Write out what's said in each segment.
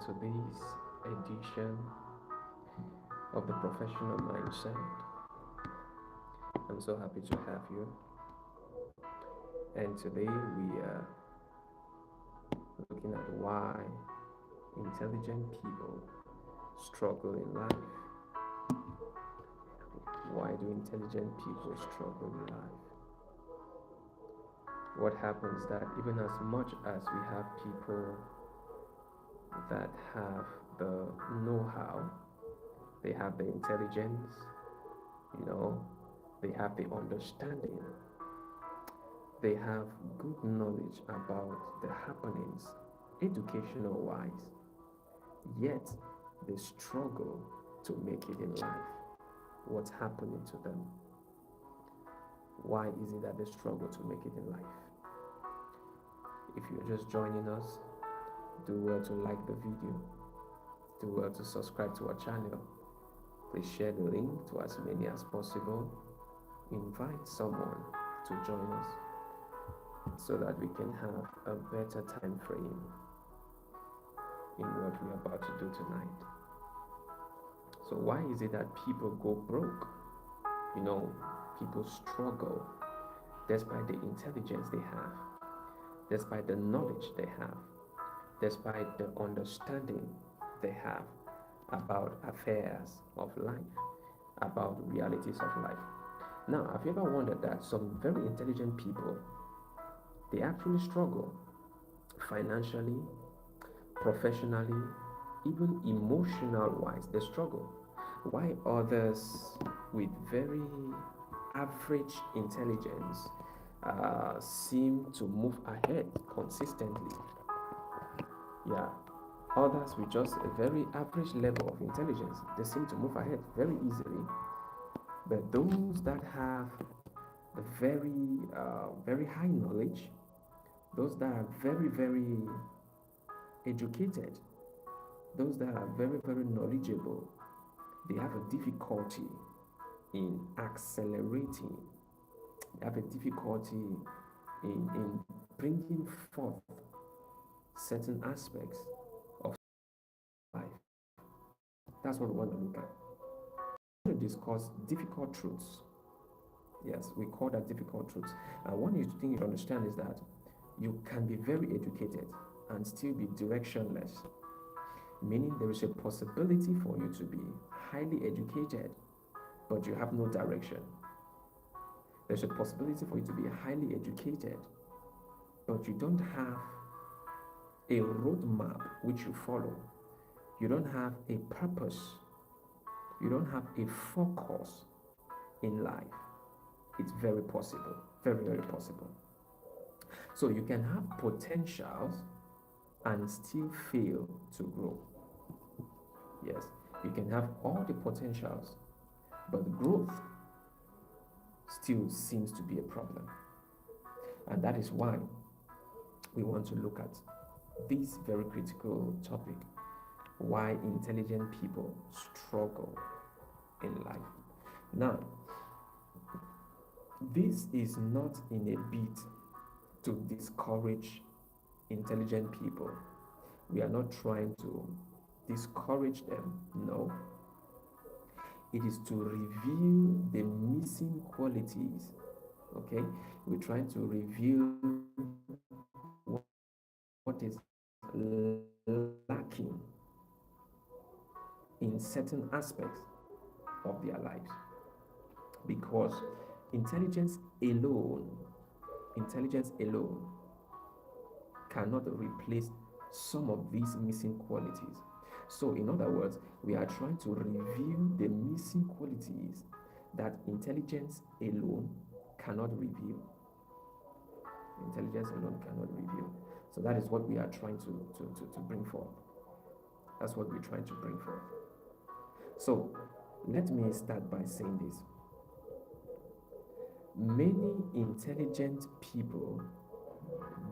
today's edition of the Professional Mindset. I'm so happy to have you. And today we are looking at why intelligent people struggle in life. Why do intelligent people struggle in life? What happens that even as much as we have people that have the know how, they have the intelligence, you know, they have the understanding, they have good knowledge about the happenings, educational wise, yet they struggle to make it in life. What's happening to them? Why is it that they struggle to make it in life? If you're just joining us, do well to like the video, do well to subscribe to our channel. Please share the link to as many as possible. Invite someone to join us so that we can have a better time frame in what we're about to do tonight. So why is it that people go broke? People struggle despite the intelligence they have, despite the knowledge they have, despite the understanding they have about affairs of life, about realities of life. Now, have you ever wondered that some very intelligent people, they actually struggle financially, professionally, even emotional wise, they struggle. Why others with very average intelligence seem to move ahead consistently? Yeah, others with just a very average level of intelligence, they seem to move ahead very easily. But those that have a very high knowledge, those that are very educated, those that are very knowledgeable, they have a difficulty in accelerating. They have a difficulty in bringing forth certain aspects of life. That's what we want to look at. We want to discuss difficult truths. Yes, we call that difficult truths. And one thing you understand is that you can be very educated and still be directionless, meaning there is a possibility for you to be highly educated, but you have no direction. There's a possibility for you to be highly educated, but you don't have a roadmap which you follow. You don't have a purpose. You don't have a focus in life. It's very possible, very possible. So you can have potentials and still fail to grow. Yes, you can have all the potentials, but growth still seems to be a problem. And that is why we want to look at this very critical topic: why intelligent people struggle in life. Now, this is not in a bid to discourage intelligent people. We are not trying to discourage them, no. It is to reveal the missing qualities, okay? We're trying to reveal what is lacking in certain aspects of their lives. Because intelligence alone, intelligence alone cannot replace some of these missing qualities. So, in other words, we are trying to reveal the missing qualities that intelligence alone cannot reveal. Intelligence alone cannot reveal. So that is what we are trying to bring forth. That's what we're trying to bring forth. So let me start by saying this. Many intelligent people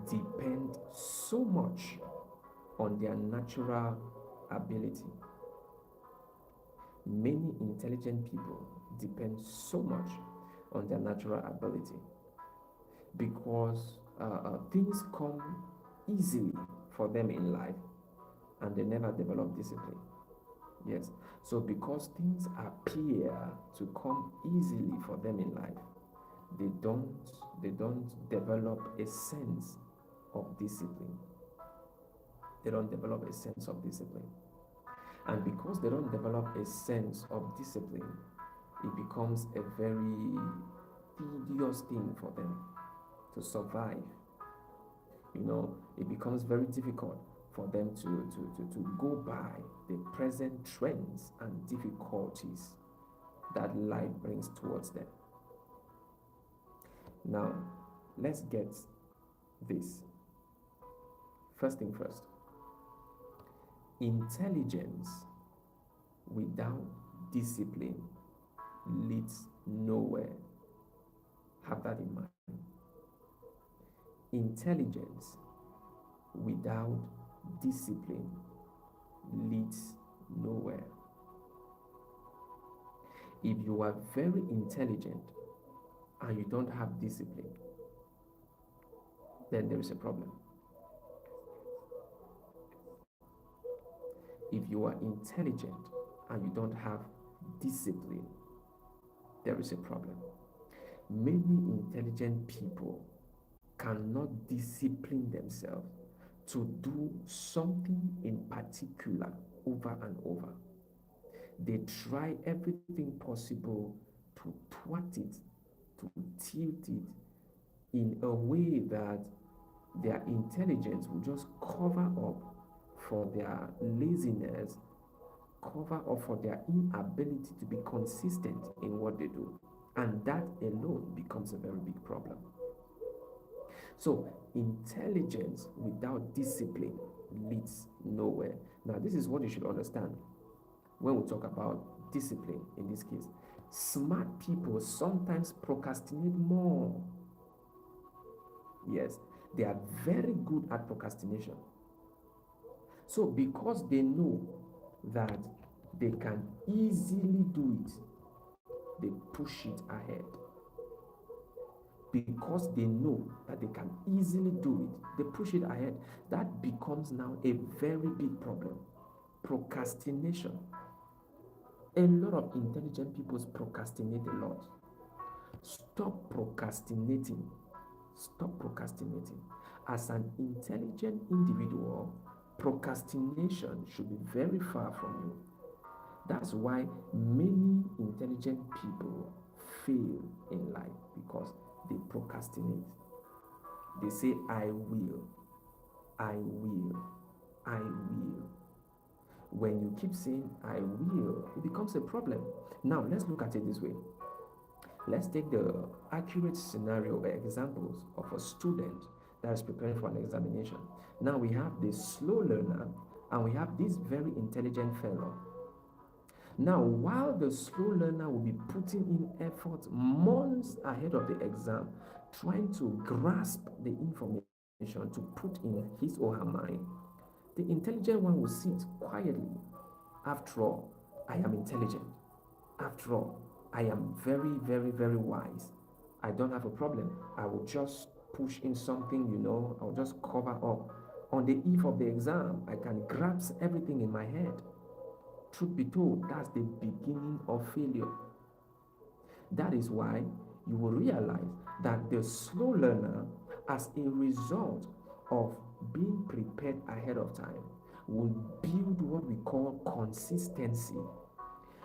depend so much on their natural ability. Many intelligent people depend so much on their natural ability because things come easily for them in life. and they never develop discipline. Yes. So because things appear to come easily for them in life, they don't they don't develop a sense of discipline. They don't develop a sense of discipline. And because they don't develop a sense of discipline, it becomes a very tedious thing for them to survive. It becomes very difficult for them to go by the present trends and difficulties that life brings towards them. Now, let's get this. First thing first, intelligence without discipline leads nowhere. Have that in mind. Intelligence without discipline leads nowhere. If you are very intelligent and you don't have discipline, then there is a problem. If you are intelligent and you don't have discipline, there is a problem. Many intelligent people cannot discipline themselves to do something in particular over and over. They try everything possible to thwart it, to tilt it in a way that their intelligence will just cover up for their laziness, cover up for their inability to be consistent in what they do. And that alone becomes a very big problem. So, intelligence without discipline leads nowhere. Now, this is what you should understand when we talk about discipline in this case. Smart people sometimes procrastinate more. Yes, they are very good at procrastination. So, because they know that they can easily do it, they push it ahead. Because they know that they can easily do it, they push it ahead. That becomes now a very big problem. Procrastination. A lot of intelligent people procrastinate a lot. Stop procrastinating. Stop procrastinating. As an intelligent individual, procrastination should be very far from you. That's why many intelligent people fail in life, because they procrastinate. They say, I will, I will, I will. When you keep saying, I will, it becomes a problem. Now, let's look at it this way. Let's take the accurate scenario or examples of a student that is preparing for an examination. Now, we have the slow learner and we have this very intelligent fellow. Now, while the slow learner will be putting in effort months ahead of the exam, trying to grasp the information to put in his or her mind, the intelligent one will sit quietly. After all, I am intelligent. After all, I am very, very, very wise. I don't have a problem. I will just push in something, I will just cover up. On the eve of the exam, I can grasp everything in my head. Truth be told, that's the beginning of failure. That is why you will realize that the slow learner, as a result of being prepared ahead of time, will build what we call consistency.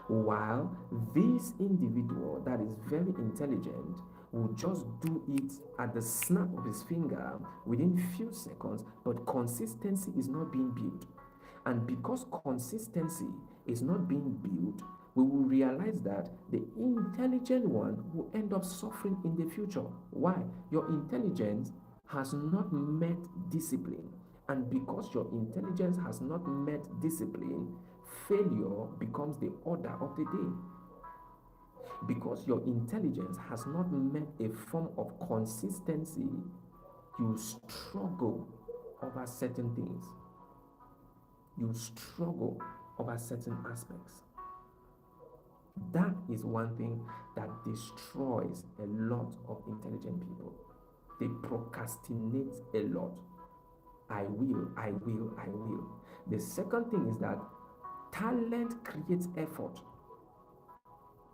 While this individual that is very intelligent will just do it at the snap of his finger within few seconds, but consistency is not being built. And because consistency is not being built, we will realize that the intelligent one will end up suffering in the future. Why? Your intelligence has not met discipline. And because your intelligence has not met discipline, failure becomes the order of the day. Because your intelligence has not met a form of consistency, you struggle over certain things. You struggle over certain aspects. That is one thing that destroys a lot of intelligent people. They procrastinate a lot. I will, I will, I will. The second thing is that talent creates effort.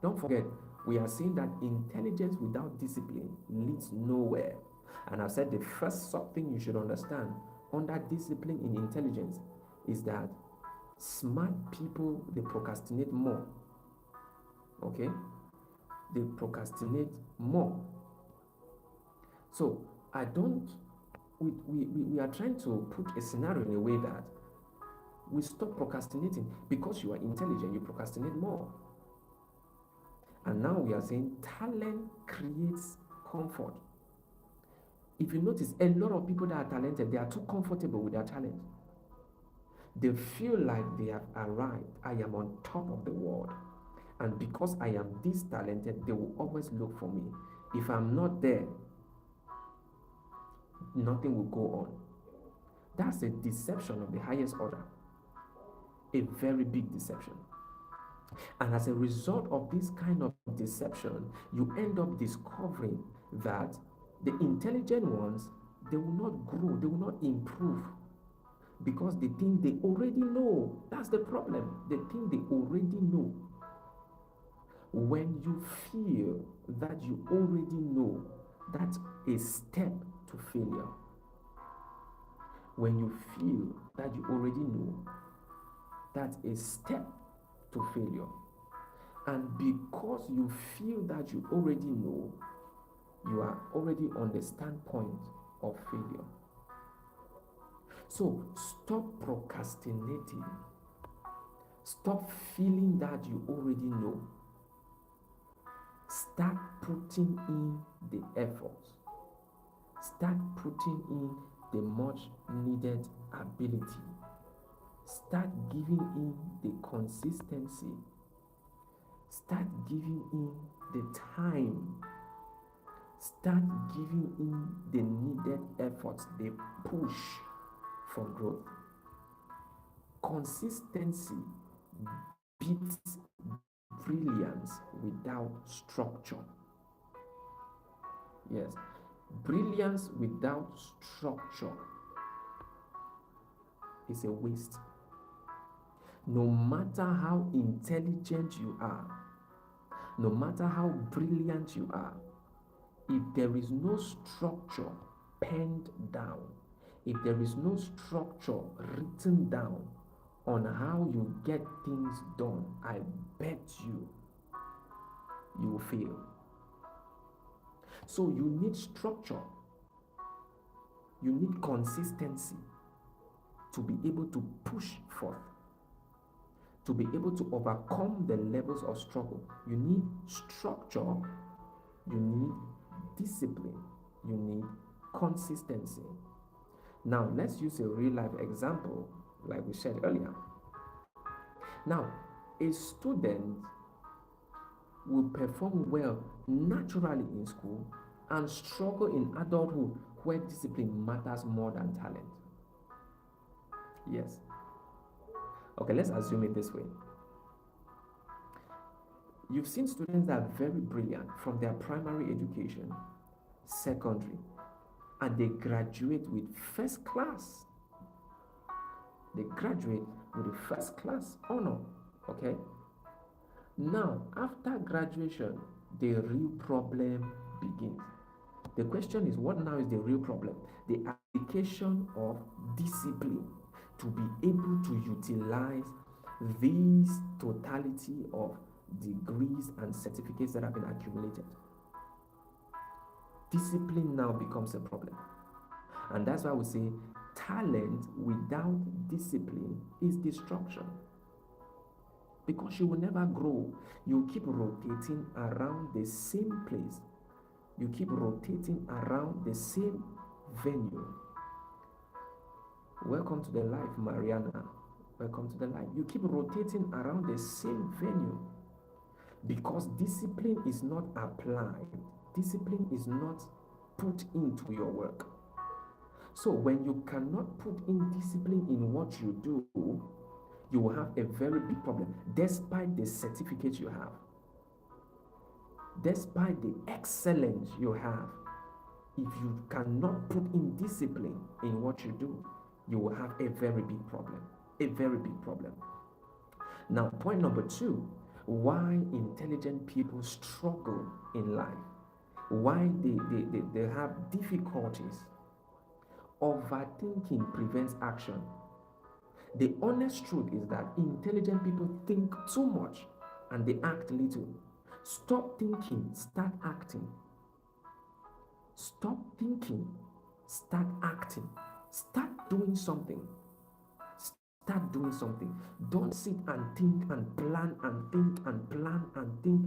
Don't forget, we are saying that intelligence without discipline leads nowhere. And I said the first something you should understand under discipline in intelligence is that smart people, they procrastinate more. Okay? They procrastinate more. So I don't, we are trying to put a scenario in a way that we stop procrastinating. Because you are intelligent, you procrastinate more. And now we are saying talent creates comfort. If you notice, a lot of people that are talented, they are too comfortable with their talent. They feel like they have arrived. I am on top of the world. And because I am this talented, they will always look for me. If I'm not there, nothing will go on. That's a deception of the highest order. A very big deception. And as a result of this kind of deception, you end up discovering that the intelligent ones, they will not grow, they will not improve because they think they already know. That's the problem. They think they already know. When you feel that you already know, that's a step to failure. When you feel that you already know, that's a step to failure. And because you feel that you already know, you are already on the standpoint of failure. So stop procrastinating. Stop feeling that you already know. Start putting in the effort. Start putting in the much needed ability. Start giving in the consistency. Start giving in the time. Start giving in the needed efforts, the push for growth. Consistency beats brilliance without structure. Yes, brilliance without structure is a waste. No matter how intelligent you are, no matter how brilliant you are, if there is no structure penned down, if there is no structure written down on how you get things done, I bet you will fail. So you need structure, you need consistency to be able to push forth, to be able to overcome the levels of struggle. You need structure, you need discipline, you need consistency. Now let's use a real life example like we said earlier. Now, a student will perform well naturally in school and struggle in adulthood where discipline matters more than talent. Yes. Okay, let's assume it this way. You've seen students that are very brilliant from their primary education, secondary, and they graduate with first class. They graduate with a first class honor. Okay? Now, after graduation, the real problem begins. The question is, what now is the real problem? The application of discipline to be able to utilize these totality of degrees and certificates that have been accumulated. Discipline now becomes a problem. And that's why we say talent without discipline is destruction. Because you will never grow. You keep rotating around the same place. You keep rotating around the same venue. Welcome to the life, Mariana. Welcome to the life. You keep rotating around the same venue because discipline is not applied. Discipline is not put into your work. So when you cannot put in discipline in what you do, you will have a very big problem despite the certificate you have. Despite the excellence you have, if you cannot put in discipline in what you do, you will have a very big problem. A very big problem. Now, point number two, why intelligent people struggle in life, why they have difficulties. Overthinking prevents action. The honest truth is that intelligent people think too much and they act little. Stop thinking, start acting. Stop thinking, start acting. Start doing something. Start doing something. Don't sit and think and plan and think and plan and think.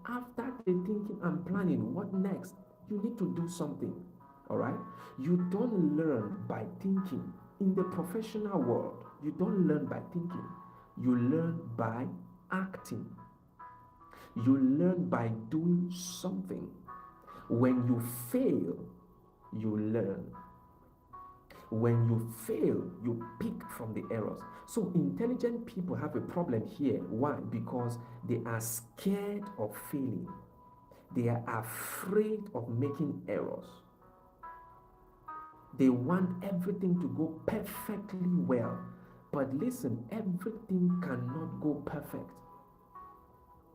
After the thinking and planning, what next? You need to do something. All right? You don't learn by thinking. In the professional world, you don't learn by thinking. You learn by acting. You learn by doing something. When you fail, you learn. When you fail, you pick from the errors. So intelligent people have a problem here. Why? Because they are scared of failing. They are afraid of making errors. They want everything to go perfectly well. But listen, everything cannot go perfect.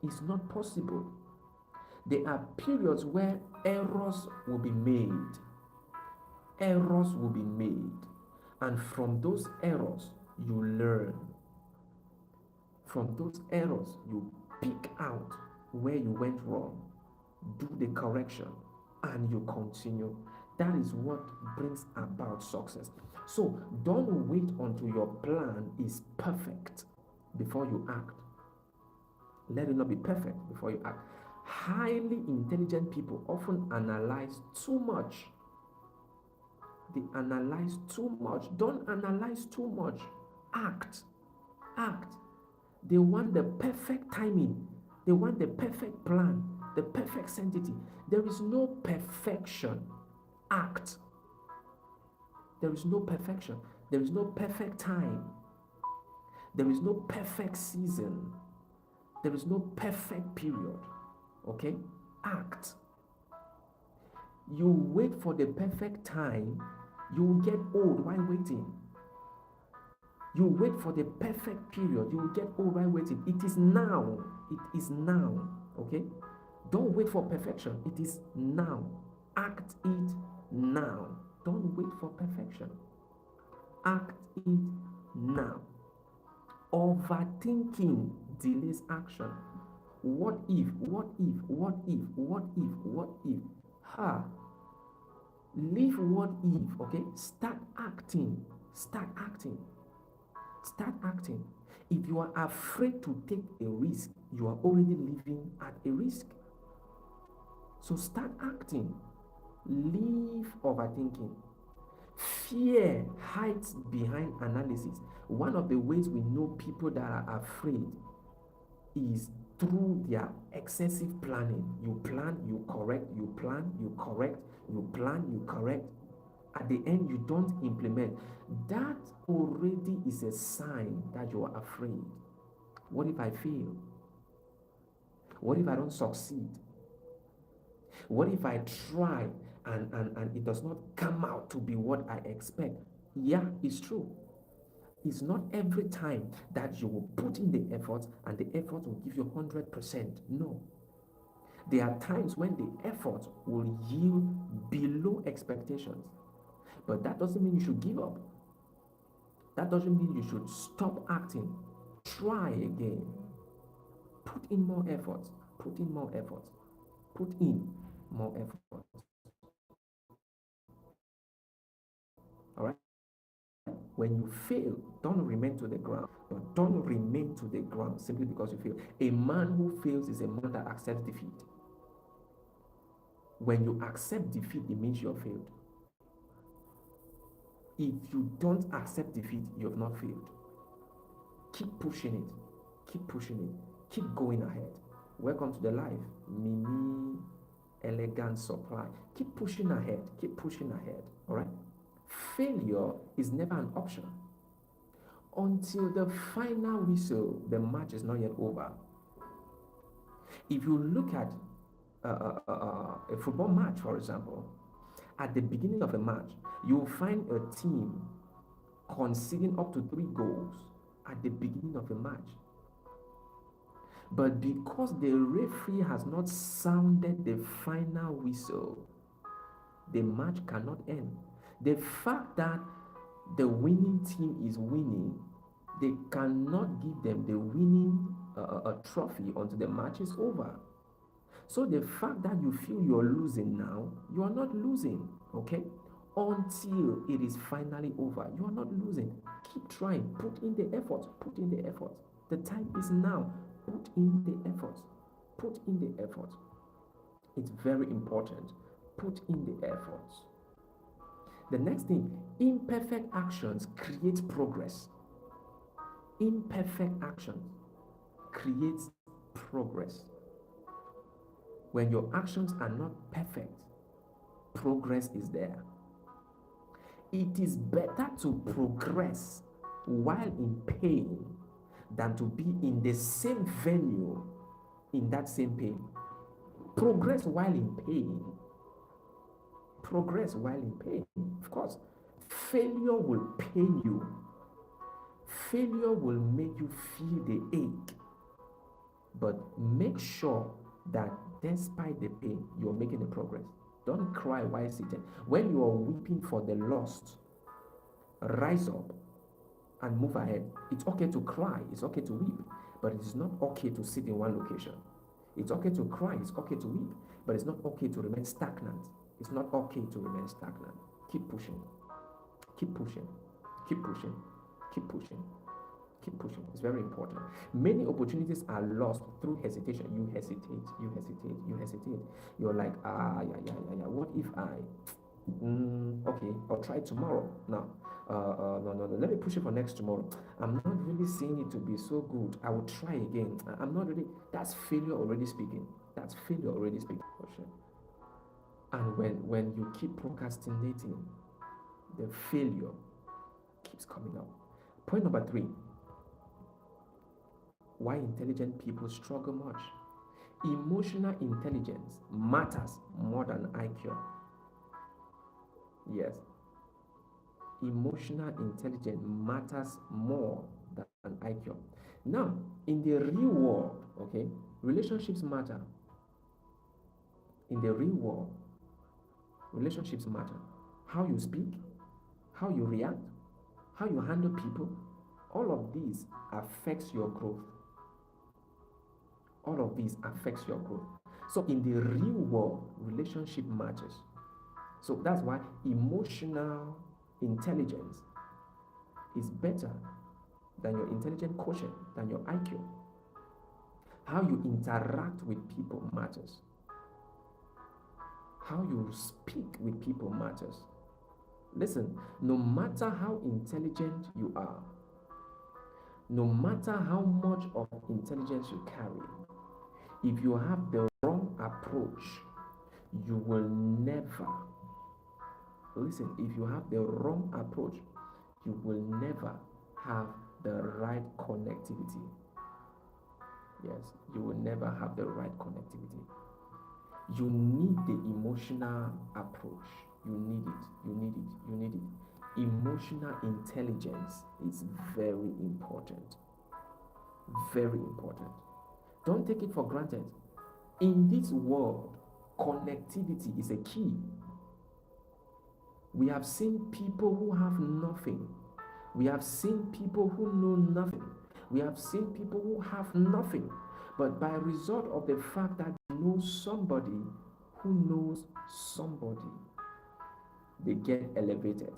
It's not possible. There are periods where errors will be made. Errors will be made. And from those errors, you learn. From those errors, you pick out where you went wrong, do the correction, and you continue. That is what brings about success. So don't wait until your plan is perfect before you act. Let it not be perfect before you act. Highly intelligent people often analyze too much. They analyze too much. Don't analyze too much. Act. Act. They want the perfect timing. They want the perfect plan, the perfect sanctity. There is no perfection. Act. There is no perfection. There is no perfect time. There is no perfect season. There is no perfect period. Okay? Act. You wait for the perfect time, you will get old while waiting. You wait for the perfect period, you will get old while waiting. It is now. It is now. Okay? Don't wait for perfection. It is now. Act it now. Don't wait for perfection. Act it now. Overthinking delays action. What if? What if? What if? What if? What if? Leave what if, okay? Start acting. Start acting. Start acting. If you are afraid to take a risk, you are already living at a risk. So start acting. Leave overthinking. Fear hides behind analysis. One of the ways we know people that are afraid is through their excessive planning. You plan, you correct, you plan, you correct, you plan, you correct. At the end, you don't implement. That already is a sign that you are afraid. What if I fail? What if I don't succeed? What if I try and it does not come out to be what I expect? Yeah, it's true. It's not every time that you will put in the effort and the effort will give you 100%. No. There are times when the effort will yield below expectations. But that doesn't mean you should give up. That doesn't mean you should stop acting. Try again. Put in more effort. Put in more effort. Put in more effort. All right? When you fail, don't remain to the ground. But don't remain to the ground simply because you fail. A man who fails is a man that accepts defeat. When you accept defeat, it means you're failed. If you don't accept defeat, you have not failed. Keep pushing it. Keep pushing it. Keep going ahead. Welcome to the life. Mini elegant supply. Keep pushing ahead. Keep pushing ahead. All right? Failure is never an option. Until the final whistle, the match is not yet over. If you look at a football match, for example, at the beginning of a match, you'll find a team conceding up to 3 goals. at the beginning of a match. But because the referee has not sounded the final whistle, the match cannot end. The fact that the winning team is winning, they cannot give them the winning trophy until the match is over. So the fact that you feel you're losing now, you are not losing, okay? Until it is finally over, you are not losing. Keep trying, put in the effort, put in the effort. The time is now. Put in the effort. Put in the effort. It's very important. Put in the effort. The next thing, imperfect actions create progress. Imperfect actions creates progress. When your actions are not perfect, progress is there. It is better to progress while in pain than to be in the same venue in that same pain. Progress while in pain. Progress while in pain. Of course, failure will pain you. Failure will make you feel the ache. But make sure that despite the pain, you're making a progress. Don't cry while sitting. When you are weeping for the lost, rise up and move ahead. It's okay to cry, it's okay to weep, but it is not okay to sit in one location. It's okay to cry, it's okay to weep, but it's not okay to remain stagnant. It's not okay to remain stagnant. Keep pushing, keep pushing, keep pushing, keep pushing, keep pushing. It's very important. Many opportunities are lost through hesitation. You hesitate, you hesitate, you hesitate. You're like, what if I okay, I'll try tomorrow. Now, no, let me push it for next tomorrow. I'm not really seeing it to be so good. I will try again. I'm not really. That's failure already speaking. That's failure already speaking. For sure. And when you keep procrastinating, the failure keeps coming up. Point number 3. Why intelligent people struggle much. Emotional intelligence matters more than IQ. Yes. Emotional intelligence matters more than IQ. Now, in the real world, okay, relationships matter. In the real world, relationships matter. How you speak, how you react, how you handle people, all of these affects your growth. All of these affects your growth. So in the real world, relationship matters. So that's why emotional intelligence is better than your intelligent quotient, than your IQ. How you interact with people matters. How you speak with people matters. Listen, no matter how intelligent you are, no matter how much of intelligence you carry, if you have the wrong approach, you will never, listen, if you have the wrong approach, you will never have the right connectivity. Yes, you will never have the right connectivity. You need the emotional approach. You need it. You need it. You need it. Emotional intelligence is very important. Very important. Don't take it for granted. In this world, connectivity is a key. We have seen people who have nothing. We have seen people who know nothing. We have seen people who have nothing. But by result of the fact that they know somebody who knows somebody, they get elevated.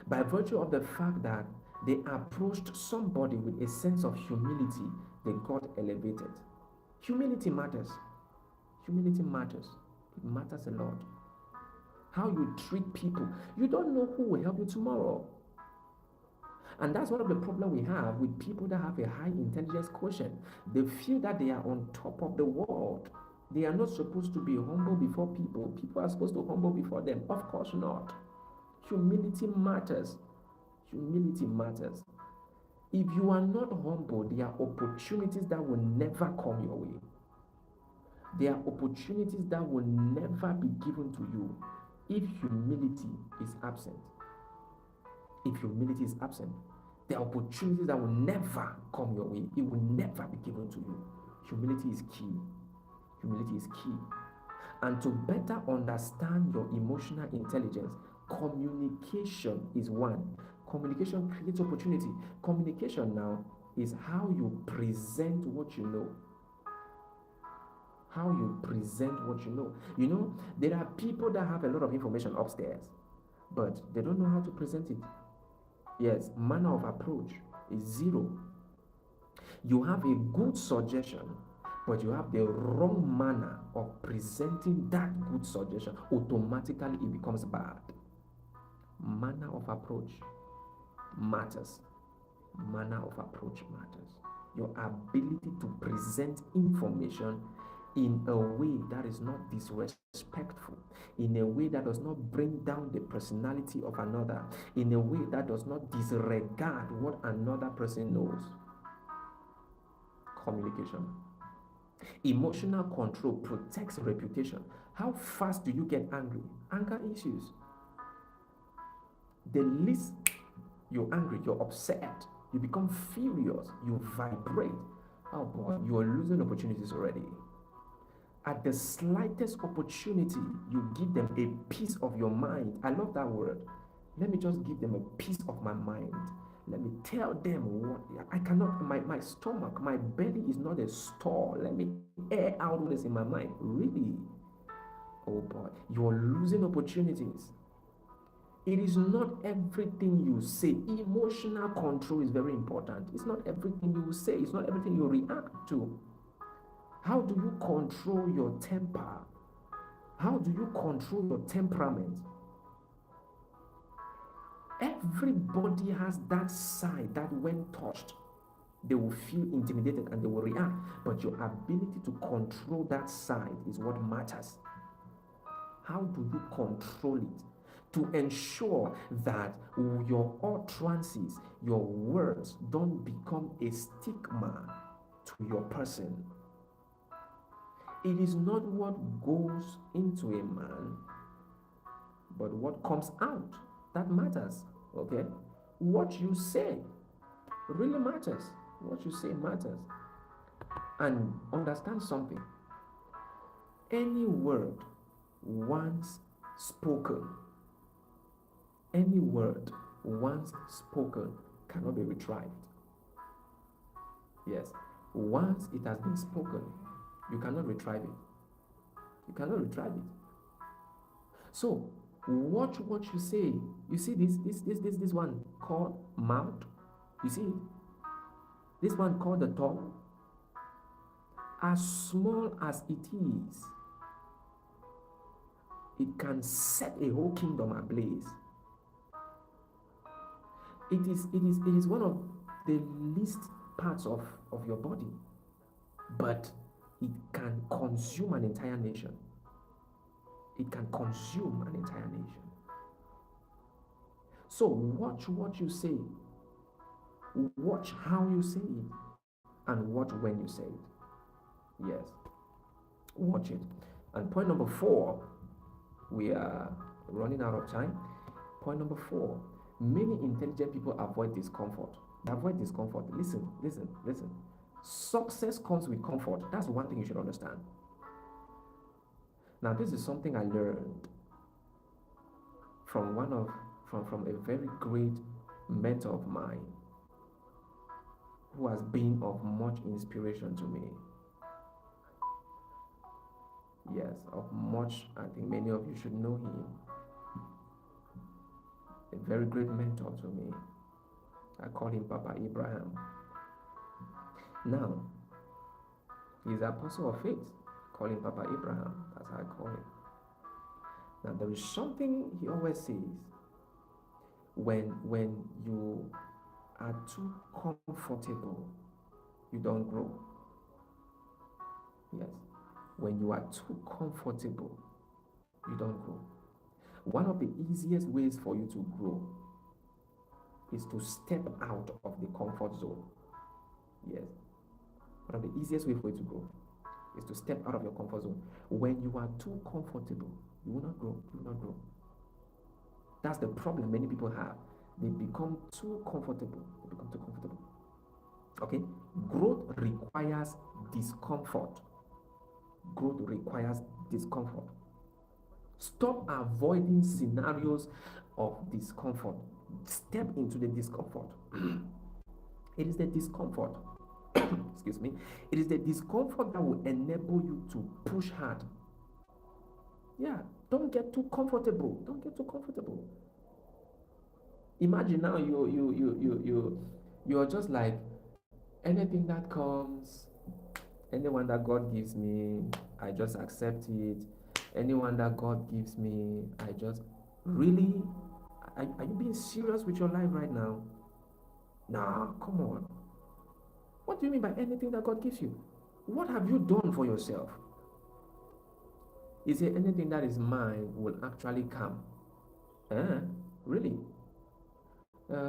By virtue of the fact that they approached somebody with a sense of humility, they got elevated. Humility matters. Humility matters. It matters a lot. How you treat people. You don't know who will help you tomorrow. And that's one of the problems we have with people that have a high intelligence quotient. They feel that they are on top of the world. They are not supposed to be humble before people. People are supposed to humble before them. Of course not. Humility matters. Humility matters. If you are not humble, there are opportunities that will never come your way. There are opportunities that will never be given to you if humility is absent. If humility is absent. There are opportunities that will never come your way. It will never be given to you. Humility is key. Humility is key. And to better understand your emotional intelligence, communication is one. Communication creates opportunity. Communication now is how you present what you know. How you present what you know. You know, there are people that have a lot of information upstairs, but they don't know how to present it. Yes, manner of approach is zero. You have a good suggestion, but you have the wrong manner of presenting that good suggestion, automatically it becomes bad. Manner of approach matters. Manner of approach matters. Your ability to present information in a way that is not disrespectful, in a way that does not bring down the personality of another, in a way that does not disregard what another person knows. Communication. Emotional control protects reputation. How fast do you get angry? Anger issues. The least you're angry, you're upset, you become furious, you vibrate. Oh boy, you are losing opportunities already. At the slightest opportunity, you give them a piece of your mind. I love that word. Let me just give them a piece of my mind. Let me tell them what I cannot, my stomach, my belly is not a store. Let me air out what is in my mind. Really? Oh boy, you're losing opportunities. It is not everything you say. Emotional control is very important. It's not everything you say, it's not everything you react to. How do you control your temper? How do you control your temperament? Everybody has that side that when touched, they will feel intimidated and they will react. But your ability to control that side is what matters. How do you control it? To ensure that your utterances, your words don't become a stigma to your person. It is not what goes into a man, but what comes out that matters. Okay? What you say really matters. What you say matters. And understand something. Any word once spoken, any word once spoken cannot be retrieved. Yes, once it has been spoken, you cannot retrieve it. You cannot retrieve it. So watch what you say. You see this one called mouth. You see it? This one called the tongue. As small as it can set a whole kingdom ablaze. It is one of the least parts of your body, but it can consume an entire nation. It can consume an entire nation. So watch what you say, watch how you say it, and watch when you say it. Yes, watch it. And point number 4, we are running out of time. Point number 4, many intelligent people avoid discomfort. They avoid discomfort. Listen. Success comes with comfort. That's one thing you should understand. Now, this is something I learned from a very great mentor of mine who has been of much inspiration to me. Yes, of much. I think many of you should know him. A very great mentor to me. I call him Papa Abraham. Now, he's the apostle of faith. Call him Papa Abraham. That's how I call him. Now, there is something he always says. When you are too comfortable, you don't grow. Yes. When you are too comfortable, you don't grow. One of the easiest ways for you to grow is to step out of the comfort zone. Yes. One of the easiest ways for you to grow is to step out of your comfort zone. When you are too comfortable, you will not grow. You will not grow. That's the problem many people have. They become too comfortable. They become too comfortable. Okay? Growth requires discomfort. Growth requires discomfort. Stop avoiding scenarios of discomfort. Step into the discomfort. It is the discomfort, excuse me, it is the discomfort that will enable you to push hard. Yeah, don't get too comfortable. Don't get too comfortable. Imagine now you're just like anything that comes, anyone that God gives me, I just accept it. Anyone that God gives me, I just really. Are you being serious with your life right now? Nah, come on. What do you mean by anything that God gives you? What have you done for yourself? Is there anything that is mine will actually come? Really?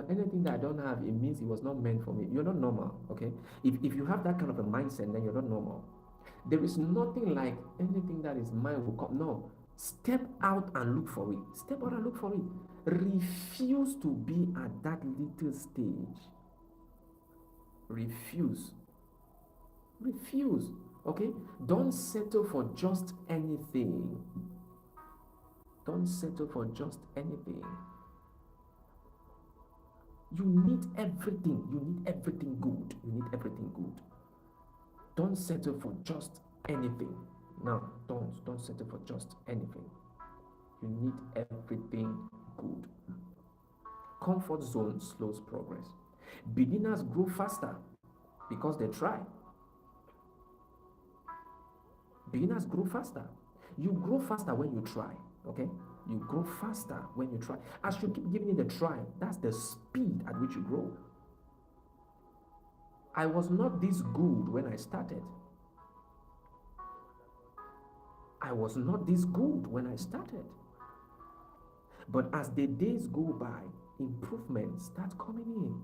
Anything that I don't have, it means it was not meant for me. You're not normal, okay? If you have that kind of a mindset, then you're not normal. There is nothing like anything that is mine will come. No. Step out and look for it. Step out and look for it. Refuse to be at that little stage. Refuse. Refuse. Okay? Don't settle for just anything. Don't settle for just anything. You need everything. You need everything good. You need everything good. Don't settle for just anything. No, don't settle for just anything. You need everything good. Comfort zone slows progress. Beginners grow faster because they try. Beginners grow faster. You grow faster when you try. Okay? You grow faster when you try. As you keep giving it a try, that's the speed at which you grow. I was not this good when I started. I was not this good when I started. But as the days go by, improvements start coming in.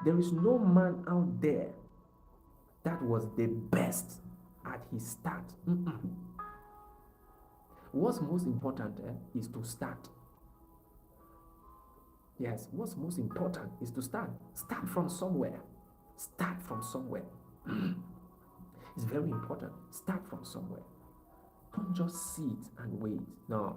There is no man out there that was the best at his start. What's most important is to start. Yes, what's most important is to start. Start from somewhere. Start from somewhere. It's very important. Start from somewhere. Don't just sit and wait. No.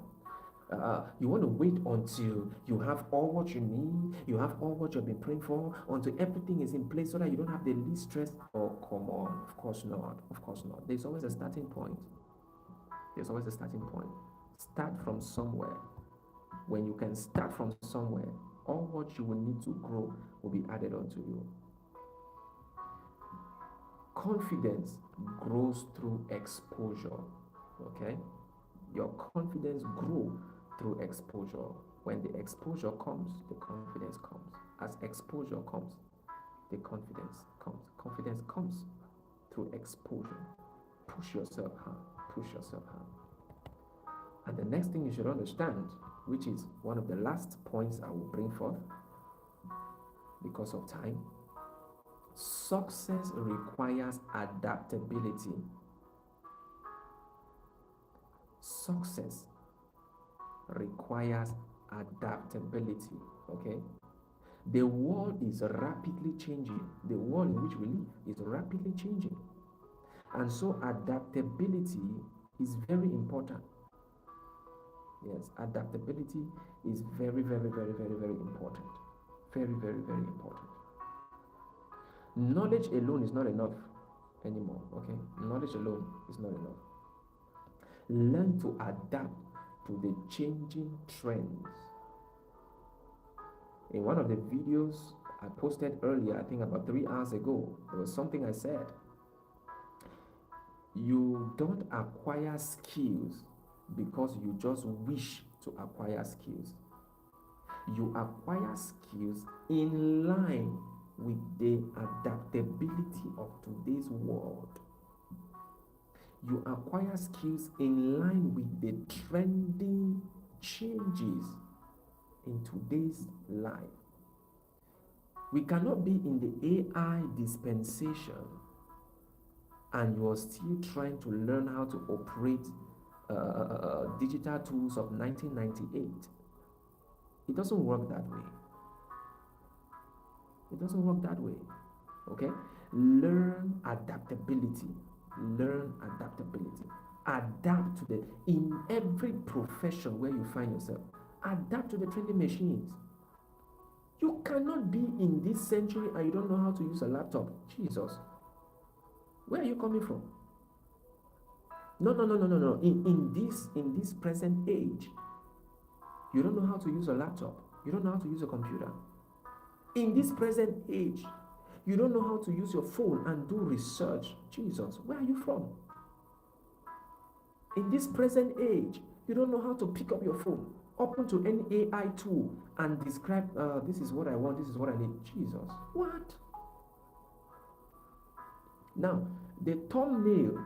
You want to wait until you have all what you need, you have all what you've been praying for, until everything is in place so that you don't have the least stress. Oh, come on. Of course not. Of course not. There's always a starting point. There's always a starting point. Start from somewhere. When you can start from somewhere, all what you will need to grow will be added onto you. Confidence grows through exposure. Okay? Your confidence grows through exposure. When the exposure comes, the confidence comes. As exposure comes, the confidence comes. Confidence comes through exposure. Push yourself hard. Push yourself hard. And the next thing you should understand, which is one of the last points I will bring forth because of time, success requires adaptability. Success requires adaptability. Okay? The world is rapidly changing. The world in which we live is rapidly changing. And so adaptability is very important. Yes, adaptability is very, very, very, very, very important. Very, very, very important. Knowledge alone is not enough anymore. Okay? Knowledge alone is not enough. Learn to adapt to the changing trends. In one of the videos I posted earlier, I think about 3 hours ago, there was something I said. You don't acquire skills because you just wish to acquire skills. You acquire skills in line with the adaptability of today's world. You acquire skills in line with the trending changes in today's life. We cannot be in the AI dispensation and you are still trying to learn how to operate digital tools of 1998. It doesn't work that way. It doesn't work that way. Okay? Learn adaptability. Learn adaptability. Adapt to the in every profession where you find yourself. Adapt to the trending machines. You cannot be in this century and you don't know how to use a laptop. Jesus. Where are you coming from? No, no, no, no, no, no. In this present age, you don't know how to use a laptop. You don't know how to use a computer. In this present age, you don't know how to use your phone and do research. Jesus, where are you from? In this present age, you don't know how to pick up your phone, open to any AI tool and describe, this is what I want, this is what I need. Jesus, what? Now, the thumbnail